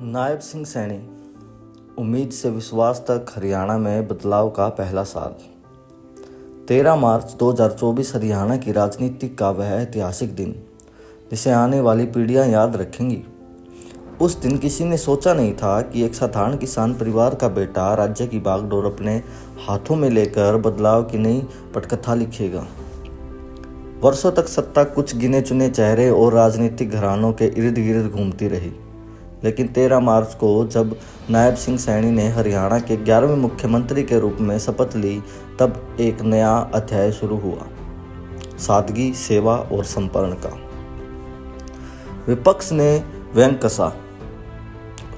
नायब सिंह सैनी, उम्मीद से विश्वास तक हरियाणा में बदलाव का पहला साल। 13 मार्च 2024 हरियाणा की राजनीति का वह ऐतिहासिक दिन जिसे आने वाली पीढ़ियां याद रखेंगी। उस दिन किसी ने सोचा नहीं था कि एक साधारण किसान परिवार का बेटा राज्य की बागडोर अपने हाथों में लेकर बदलाव की नई पटकथा लिखेगा। वर्षों तक सत्ता कुछ गिने चुने चेहरे और राजनीतिक घरानों के इर्द गिर्द घूमती रही, लेकिन 13 मार्च को जब नायब सिंह सैनी ने हरियाणा के 11वें मुख्यमंत्री के रूप में शपथ ली, तब एक नया अध्याय शुरू हुआ, सादगी, सेवा और समर्पण का। विपक्ष ने व्यंग कसा,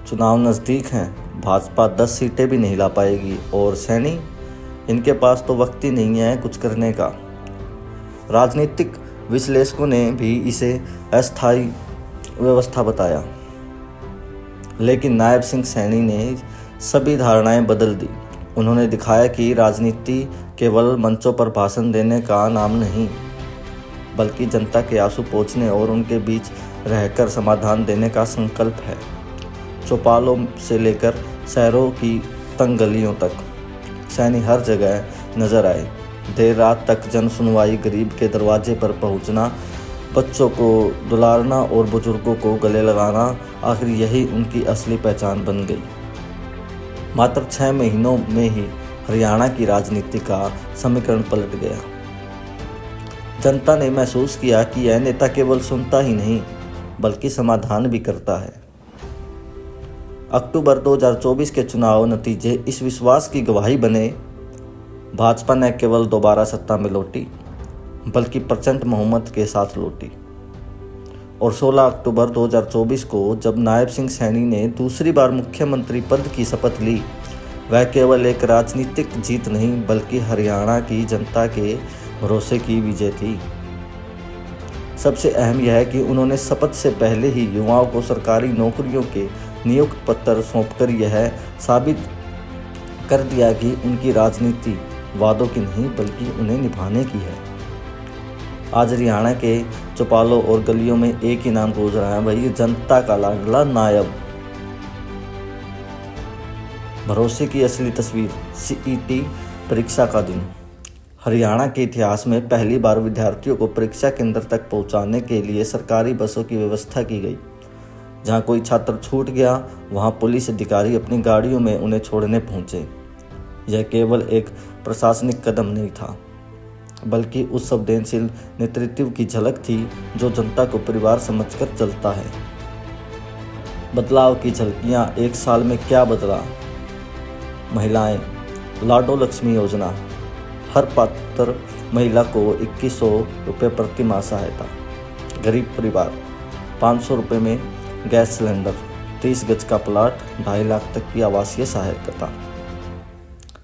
चुनाव नज़दीक हैं, भाजपा 10 सीटें भी नहीं ला पाएगी और सैनी, इनके पास तो वक्त ही नहीं है कुछ करने का। राजनीतिक विश्लेषकों ने भी इसे अस्थायी व्यवस्था बताया, लेकिन नायब सिंह सैनी ने सभी धारणाएं बदल दी। उन्होंने दिखाया कि राजनीति केवल मंचों पर भाषण देने का नाम नहीं, बल्कि जनता के आंसू पोंछने और उनके बीच रहकर समाधान देने का संकल्प है। चौपालों से लेकर शहरों की तंग गलियों तक सैनी हर जगह नजर आए। देर रात तक जन सुनवाई, गरीब के दरवाजे पर पहुंचना, बच्चों को दुलारना और बुजुर्गों को गले लगाना, आखिर यही उनकी असली पहचान बन गई। मात्र 6 महीनों में ही हरियाणा की राजनीति का समीकरण पलट गया। जनता ने महसूस किया कि यह नेता केवल सुनता ही नहीं, बल्कि समाधान भी करता है। अक्टूबर 2024 के चुनाव नतीजे इस विश्वास की गवाही बने। भाजपा न केवल दोबारा सत्ता में लौटी, बल्कि प्रचंड बहुमत के साथ लौटी। और 16 अक्टूबर 2024 को जब नायब सिंह सैनी ने दूसरी बार मुख्यमंत्री पद की शपथ ली, वह केवल एक राजनीतिक जीत नहीं, बल्कि हरियाणा की जनता के भरोसे की विजय थी। सबसे अहम यह है कि उन्होंने शपथ से पहले ही युवाओं को सरकारी नौकरियों के नियुक्ति पत्र सौंपकर यह साबित कर दिया कि उनकी राजनीति वादों की नहीं, बल्कि उन्हें निभाने की है। आज हरियाणा के चौपालों और गलियों में एक ही नाम गूंज रहा है, वही जनता का लाडला नायब। भरोसे की असली तस्वीर। सीईटी परीक्षा का दिन। हरियाणा के इतिहास में पहली बार विद्यार्थियों को परीक्षा केंद्र तक पहुंचाने के लिए सरकारी बसों की व्यवस्था की गई। जहां कोई छात्र छूट गया, वहां पुलिस अधिकारी अपनी गाड़ियों में उन्हें छोड़ने पहुंचे। यह केवल एक प्रशासनिक कदम नहीं था, बल्कि उस संवेदनशील नेतृत्व की झलक थी जो जनता को परिवार समझकर चलता है। बदलाव की झलकियां। एक साल में क्या बदला? महिलाएं, लाडो लक्ष्मी योजना, हर पात्र महिला को 2100 रुपये प्रति माह सहायता। गरीब परिवार, 500 रुपये में गैस सिलेंडर, 30 गज का प्लाट, 2.5 लाख तक की आवासीय सहायता।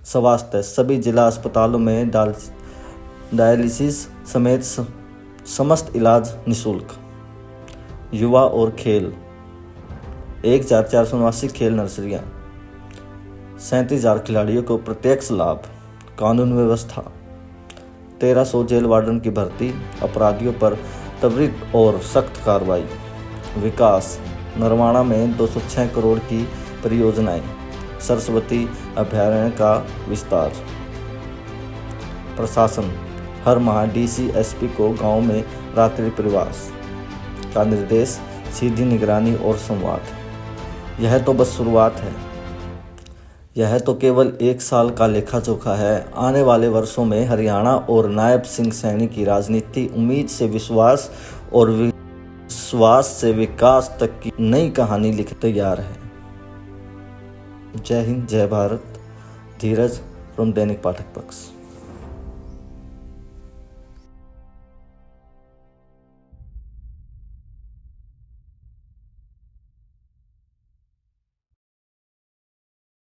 स्वास्थ्य, सभी जिला अस्पतालों में डायलिसिस समेत समस्त इलाज निःशुल्क। युवा और खेल, 1479 खेल नर्सरियां, 37,000 खिलाड़ियों को प्रत्यक्ष लाभ। कानून व्यवस्था, 1300 जेल वार्डन की भर्ती, अपराधियों पर त्वरित और सख्त कार्रवाई। विकास, नरवाणा में 206 करोड़ की परियोजनाएं, सरस्वती अभयारण्य का विस्तार। प्रशासन, हर माह डीसी एसपी को गांव में रात्रि प्रवास का निर्देश, सीधी निगरानी और संवाद। यह तो बस शुरुआत है। यह तो केवल एक साल का लेखा जोखा है। आने वाले वर्षों में हरियाणा और नायब सिंह सैनी की राजनीति उम्मीद से विश्वास और विश्वास से विकास तक की नई कहानी लिख तैयार है। जय हिंद, जय भारत। धीरज फ्रॉम दैनिक पाठक पक्ष।